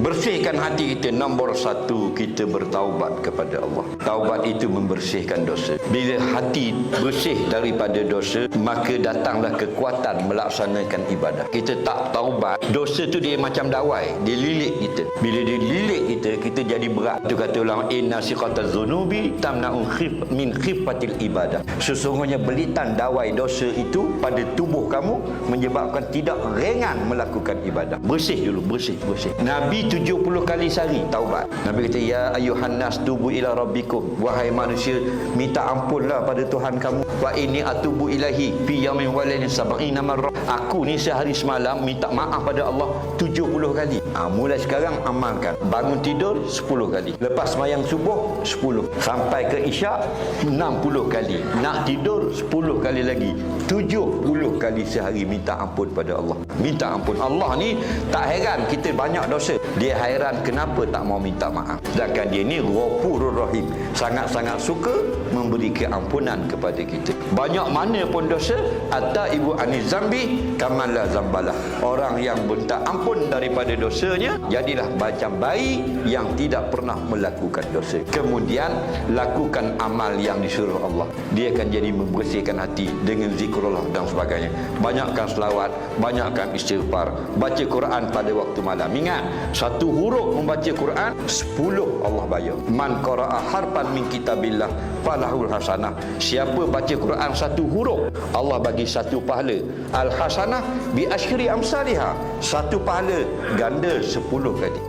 Bersihkan hati kita. Nombor satu, kita bertaubat kepada Allah. Taubat itu membersihkan dosa. Bila hati bersih daripada dosa, maka datanglah kekuatan melaksanakan ibadah. Kita tak taubat, dosa tu dia macam dawai, dia lilit kita. Bila dia lilit kita, kita jadi berat. Itu kata ulama, inna siqataz zunubi tamna'u min khifatil ibadah. Sesungguhnya belitan dawai dosa itu pada tubuh kamu menyebabkan tidak ringan melakukan ibadah. Bersih dulu, bersih. Nabi 70 kali sehari taubat. Nabi kata, ya ayuhan nas tubu ila rabbikum. Wahai manusia, minta ampunlah pada Tuhan kamu. Wa inni atubu ilahi fi yaumin wa lailin sab'ina marrah. Aku ni sehari semalam minta maaf pada Allah 70 kali. Mulai sekarang amalkan. Bangun tidur 10 kali. Lepas sembahyang subuh 10. Sampai ke isyak 60 kali. Nak tidur 10 kali lagi. 70 kali sehari minta ampun pada Allah. Minta ampun. Allah ni tak heran kita banyak dosa. Dia hairan kenapa tak mau minta maaf. Sedangkan dia ni Ghafurur Rahim. Sangat-sangat suka memberi keampunan kepada kita. Banyak mana pun dosa, atta ibu aniz zambi kamala zambalah. Orang yang minta ampun daripada dosanya, jadilah macam bayi yang tidak pernah melakukan dosa. Kemudian lakukan amal yang disuruh Allah. Dia akan jadi membersihkan hati dengan zikrullah dan sebagainya. Banyakkan selawat, banyakkan istighfar, baca Quran pada waktu malam. Ingat, satu huruf membaca Quran 10 Allah bayar. Man qara'a harfan min kitabillah falahul hasanah. Siapa baca Quran satu huruf, Allah bagi satu pahala. Al hasanah bi asyri amsalihha. Satu pahala ganda 10 kali.